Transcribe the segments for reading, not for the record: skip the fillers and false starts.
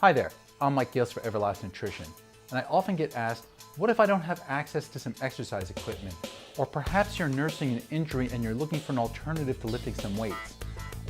Hi there, I'm Mike Gales for Everlast Nutrition, and I often get asked, what if I don't have access to some exercise equipment? Or perhaps you're nursing an injury and you're looking for an alternative to lifting some weights.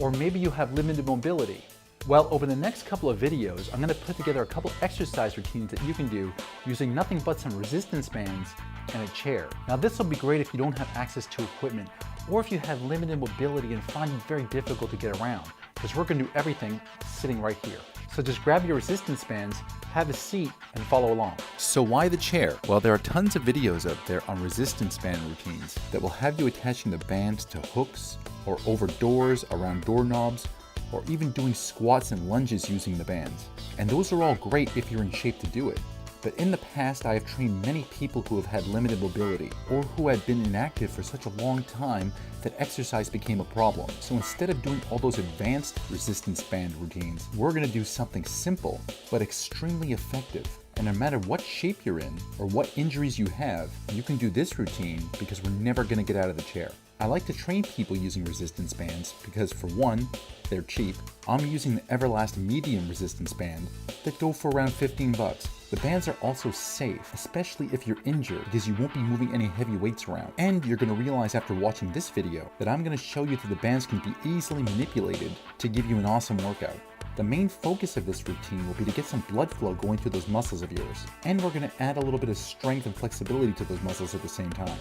Or maybe you have limited mobility. Well, over the next couple of videos, I'm going to put together a couple exercise routines that you can do using nothing but some resistance bands and a chair. Now this will be great if you don't have access to equipment, or if you have limited mobility and find it very difficult to get around, because we're going to do everything sitting right here. So just grab your resistance bands, have a seat, and follow along. So why the chair? Well, there are tons of videos out there on resistance band routines that will have you attaching the bands to hooks or over doors, around doorknobs, or even doing squats and lunges using the bands. And those are all great if you're in shape to do it. But in the past, I have trained many people who have had limited mobility or who had been inactive for such a long time that exercise became a problem. So instead of doing all those advanced resistance band routines, we're going to do something simple but extremely effective. And no matter what shape you're in or what injuries you have, you can do this routine because we're never going to get out of the chair. I like to train people using resistance bands because, for one, they're cheap. I'm using the Everlast medium resistance band that go for around 15 bucks. The bands are also safe, especially if you're injured, because you won't be moving any heavy weights around. And you're going to realize after watching this video that I'm going to show you that the bands can be easily manipulated to give you an awesome workout. The main focus of this routine will be to get some blood flow going through those muscles of yours. And we're going to add a little bit of strength and flexibility to those muscles at the same time.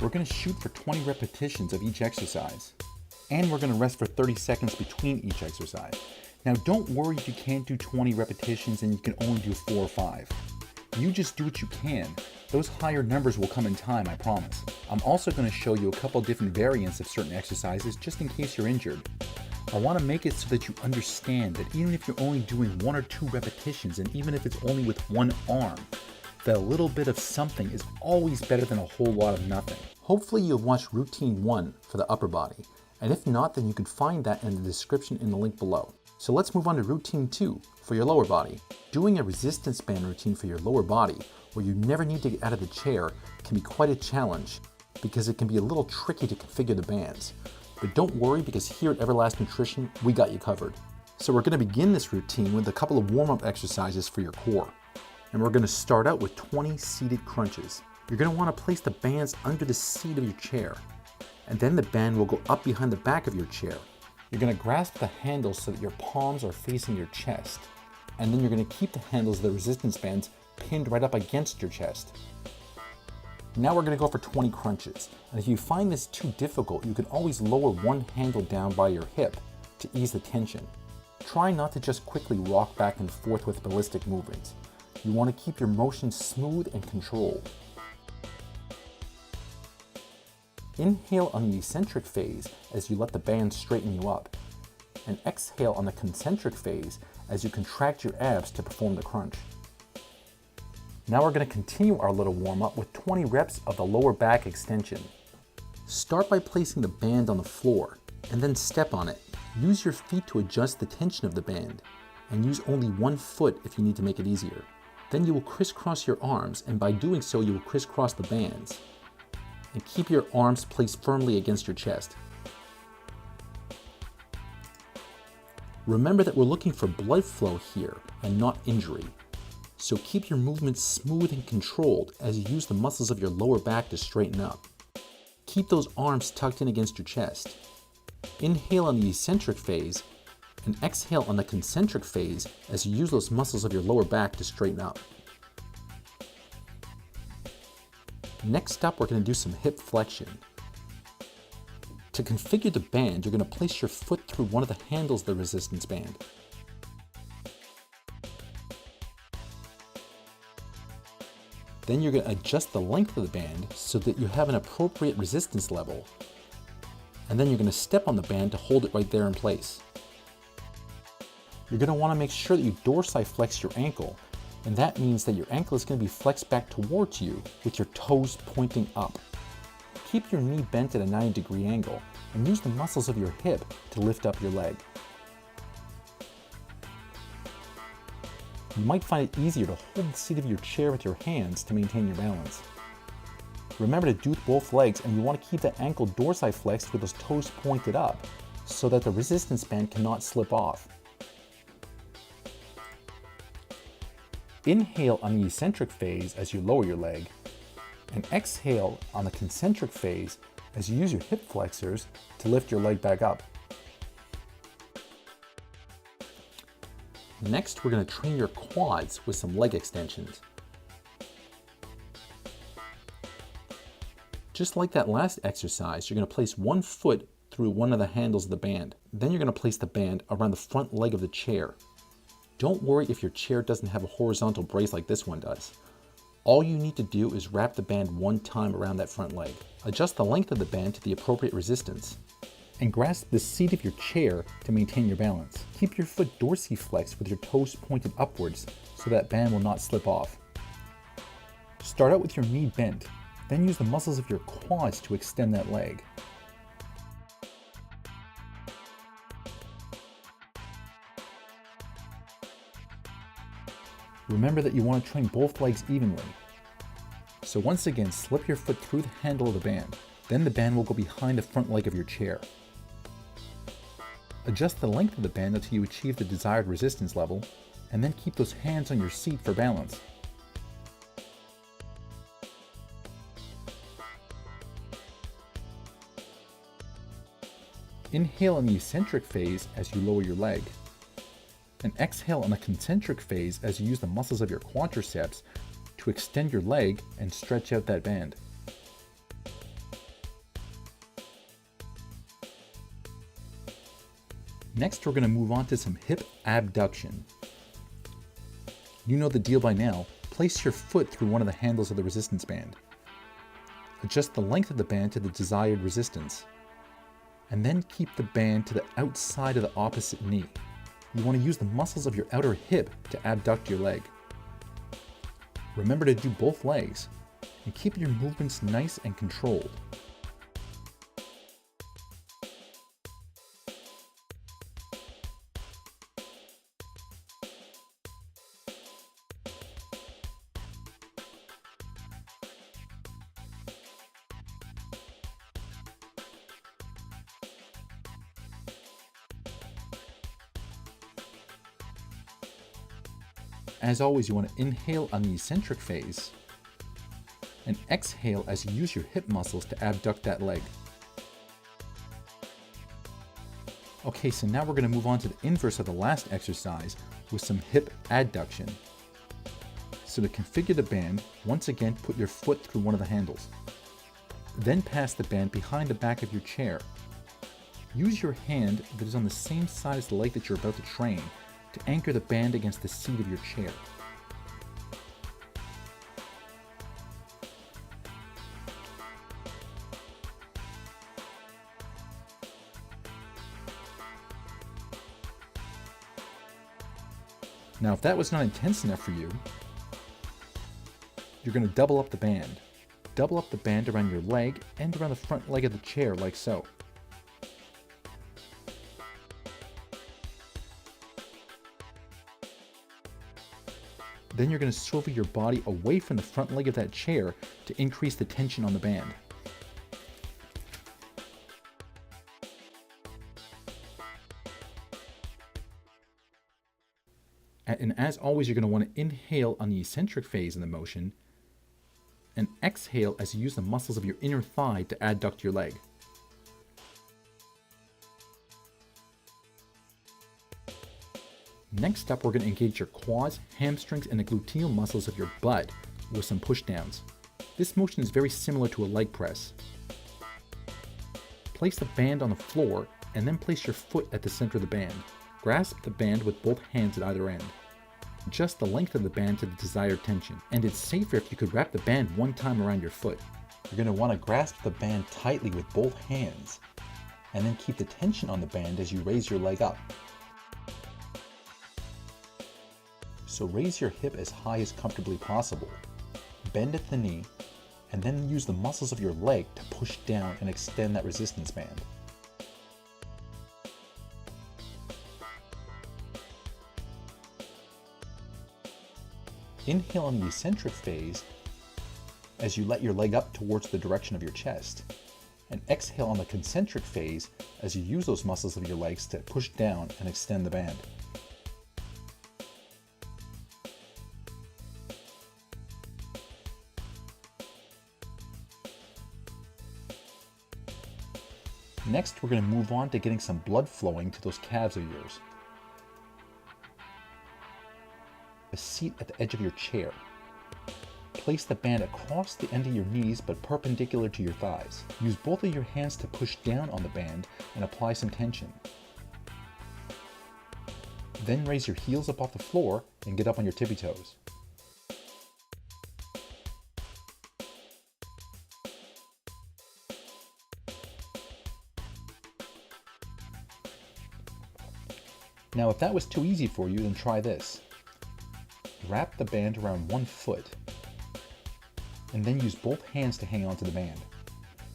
We're going to shoot for 20 repetitions of each exercise. And we're going to rest for 30 seconds between each exercise. Now don't worry if you can't do 20 repetitions and you can only do 4 or 5. You just do what you can. Those higher numbers will come in time, I promise. I'm also going to show you a couple different variants of certain exercises just in case you're injured. I want to make it so that you understand that even if you're only doing 1 or 2 repetitions, and even if it's only with one arm, that a little bit of something is always better than a whole lot of nothing. Hopefully you've watched routine 1 for the upper body, and if not, then you can find that in the description in the link below. So let's move on to routine 2 for your lower body. Doing a resistance band routine for your lower body, where you never need to get out of the chair, can be quite a challenge because it can be a little tricky to configure the bands. But don't worry, because here at Everlast Nutrition, we got you covered. So we're going to begin this routine with a couple of warm-up exercises for your core. And we're going to start out with 20 seated crunches. You're going to want to place the bands under the seat of your chair, and then the band will go up behind the back of your chair. You're going to grasp the handles so that your palms are facing your chest, and then you're going to keep the handles of the resistance bands pinned right up against your chest. Now we're going to go for 20 crunches, and if you find this too difficult, you can always lower one handle down by your hip to ease the tension. Try not to just quickly rock back and forth with ballistic movements. You want to keep your motion smooth and controlled. Inhale on the eccentric phase as you let the band straighten you up, and exhale on the concentric phase as you contract your abs to perform the crunch. Now we're going to continue our little warm-up with 20 reps of the lower back extension. Start by placing the band on the floor, and then step on it. Use your feet to adjust the tension of the band, and use only one foot if you need to make it easier. Then you will crisscross your arms, and by doing so you will crisscross the bands. And keep your arms placed firmly against your chest. Remember that we're looking for blood flow here and not injury. So keep your movements smooth and controlled as you use the muscles of your lower back to straighten up. Keep those arms tucked in against your chest. Inhale on the eccentric phase and exhale on the concentric phase as you use those muscles of your lower back to straighten up. Next up, we're going to do some hip flexion. To configure the band, you're going to place your foot through one of the handles of the resistance band. Then you're going to adjust the length of the band so that you have an appropriate resistance level. And then you're going to step on the band to hold it right there in place. You're going to want to make sure that you dorsiflex your ankle, and that means that your ankle is going to be flexed back towards you with your toes pointing up. Keep your knee bent at a 90-degree angle and use the muscles of your hip to lift up your leg. You might find it easier to hold the seat of your chair with your hands to maintain your balance. Remember to do both legs, and you want to keep that ankle dorsiflexed with those toes pointed up so that the resistance band cannot slip off. Inhale on the eccentric phase as you lower your leg, and exhale on the concentric phase as you use your hip flexors to lift your leg back up. Next, we're going to train your quads with some leg extensions. Just like that last exercise, you're going to place one foot through one of the handles of the band. Then you're going to place the band around the front leg of the chair. Don't worry if your chair doesn't have a horizontal brace like this one does. All you need to do is wrap the band one time around that front leg. Adjust the length of the band to the appropriate resistance, and grasp the seat of your chair to maintain your balance. Keep your foot dorsiflexed with your toes pointed upwards so that band will not slip off. Start out with your knee bent, then use the muscles of your quads to extend that leg. Remember that you want to train both legs evenly. So once again, slip your foot through the handle of the band. Then the band will go behind the front leg of your chair. Adjust the length of the band until you achieve the desired resistance level, and then keep those hands on your seat for balance. Inhale in the eccentric phase as you lower your leg, and exhale in the concentric phase as you use the muscles of your quadriceps to extend your leg and stretch out that band. Next, we're going to move on to some hip abduction. You know the deal by now. Place your foot through one of the handles of the resistance band. Adjust the length of the band to the desired resistance, and then keep the band to the outside of the opposite knee. You want to use the muscles of your outer hip to abduct your leg. Remember to do both legs, and keep your movements nice and controlled. As always, you want to inhale on the eccentric phase and exhale as you use your hip muscles to abduct that leg. Okay, so now we're going to move on to the inverse of the last exercise with some hip adduction. So to configure the band, once again put your foot through one of the handles. Then pass the band behind the back of your chair. Use your hand that is on the same side as the leg that you're about to train to anchor the band against the seat of your chair. Now, if that was not intense enough for you, you're going to double up the band. Double up the band around your leg and around the front leg of the chair like so. Then you're going to swivel your body away from the front leg of that chair to increase the tension on the band. And as always, you're going to want to inhale on the eccentric phase in the motion and exhale as you use the muscles of your inner thigh to adduct your leg. Next up, we're going to engage your quads, hamstrings, and the gluteal muscles of your butt with some pushdowns. This motion is very similar to a leg press. Place the band on the floor and then place your foot at the center of the band. Grasp the band with both hands at either end. Adjust the length of the band to the desired tension. And it's safer if you could wrap the band one time around your foot. You're going to want to grasp the band tightly with both hands and then keep the tension on the band as you raise your leg up. So raise your hip as high as comfortably possible, bend at the knee, and then use the muscles of your leg to push down and extend that resistance band. Inhale in the eccentric phase as you let your leg up towards the direction of your chest, and exhale on the concentric phase as you use those muscles of your legs to push down and extend the band. Next, we're going to move on to getting some blood flowing to those calves of yours. A seat at the edge of your chair. Place the band across the end of your knees but perpendicular to your thighs. Use both of your hands to push down on the band and apply some tension. Then raise your heels up off the floor and get up on your tippy toes. Now if that was too easy for you, then try this. Wrap the band around 1 foot and then use both hands to hang onto the band.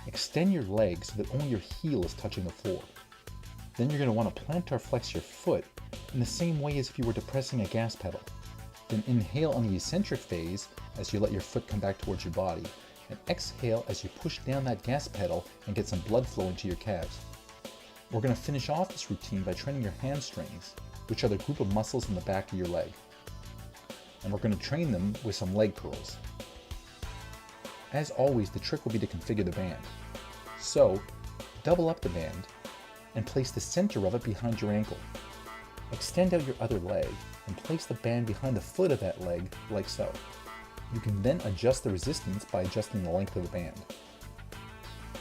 Extend your legs so that only your heel is touching the floor. Then you're going to want to plantar flex your foot in the same way as if you were depressing a gas pedal. Then inhale on the eccentric phase as you let your foot come back towards your body, and exhale as you push down that gas pedal and get some blood flow into your calves. We're going to finish off this routine by training your hamstrings, which are the group of muscles in the back of your leg. And we're going to train them with some leg curls. As always, the trick will be to configure the band. So, double up the band and place the center of it behind your ankle. Extend out your other leg and place the band behind the foot of that leg like so. You can then adjust the resistance by adjusting the length of the band.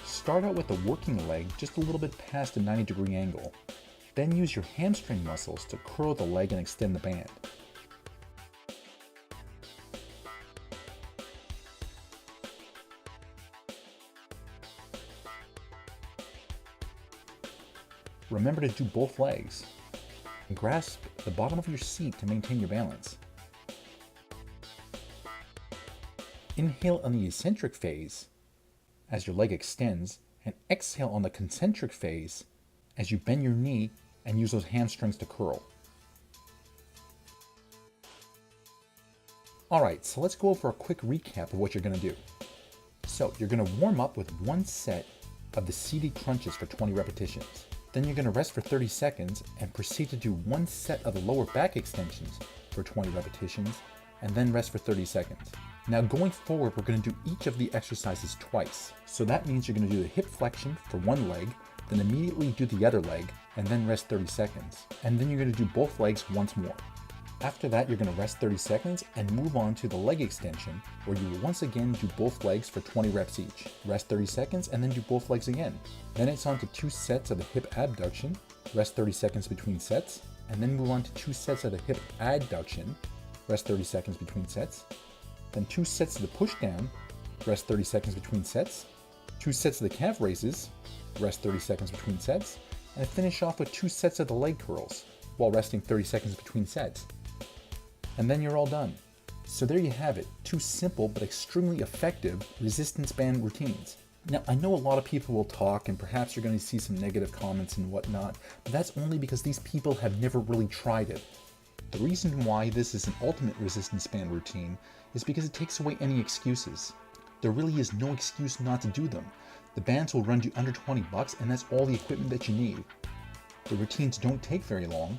Start out with the working leg just a little bit past a 90-degree angle. Then use your hamstring muscles to curl the leg and extend the band. Remember to do both legs. And grasp the bottom of your seat to maintain your balance. Inhale on the eccentric phase as your leg extends, and exhale on the concentric phase as you bend your knee and use those hamstrings to curl. Alright, so let's go over a quick recap of what you're going to do. So you're going to warm up with 1 set of the seated crunches for 20 repetitions. Then you're going to rest for 30 seconds and proceed to do 1 set of the lower back extensions for 20 repetitions, and then rest for 30 seconds. Now going forward, we're going to do each of the exercises twice. So that means you're going to do the hip flexion for one leg, then immediately do the other leg, and then rest 30 seconds. And then you're going to do both legs once more. After that, you're going to rest 30 seconds and move on to the leg extension, where you will once again do both legs for 20 reps each. Rest 30 seconds and then do both legs again. Then it's on to 2 sets of the hip abduction, rest 30 seconds between sets, and then move on to 2 sets of the hip adduction, rest 30 seconds between sets. Then 2 sets of the push down, rest 30 seconds between sets. 2 sets of the calf raises, rest 30 seconds between sets, and finish off with 2 sets of the leg curls, while resting 30 seconds between sets. And then you're all done. So there you have it, 2 simple but extremely effective resistance band routines. Now I know a lot of people will talk and perhaps you're going to see some negative comments and whatnot, but that's only because these people have never really tried it. The reason why this is an ultimate resistance band routine is because it takes away any excuses. There really is no excuse not to do them. The bands will run you under $20 and that's all the equipment that you need. The routines don't take very long,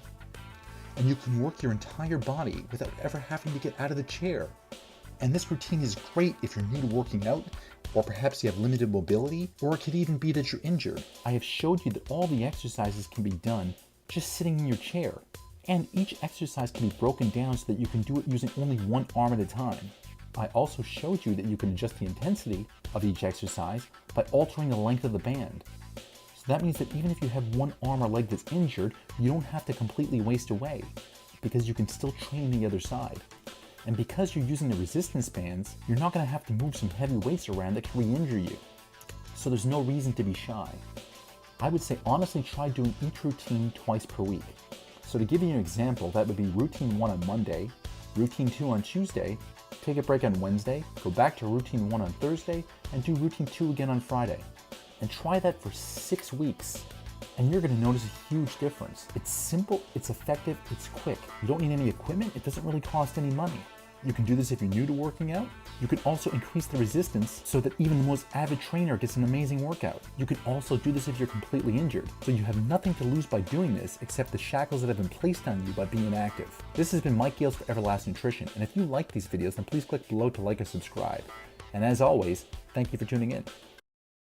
and you can work your entire body without ever having to get out of the chair. And this routine is great if you're new to working out, or perhaps you have limited mobility, or it could even be that you're injured. I have showed you that all the exercises can be done just sitting in your chair. And each exercise can be broken down so that you can do it using only one arm at a time. I also showed you that you can adjust the intensity of each exercise by altering the length of the band. So that means that even if you have one arm or leg that's injured, you don't have to completely waste away, because you can still train the other side. And because you're using the resistance bands, you're not going to have to move some heavy weights around that can re-injure you. So there's no reason to be shy. I would say honestly try doing each routine twice per week. So to give you an example, that would be routine 1 on Monday, routine 2 on Tuesday, take a break on Wednesday, go back to routine 1 on Thursday, and do routine 2 again on Friday. And try that for 6 weeks, and you're going to notice a huge difference. It's simple, it's effective, it's quick. You don't need any equipment, it doesn't really cost any money. You can do this if you're new to working out. You can also increase the resistance so that even the most avid trainer gets an amazing workout. You can also do this if you're completely injured. So you have nothing to lose by doing this except the shackles that have been placed on you by being inactive. This has been Mike Gales for Everlasting Nutrition, and if you like these videos, then please click below to like or subscribe. And as always, thank you for tuning in.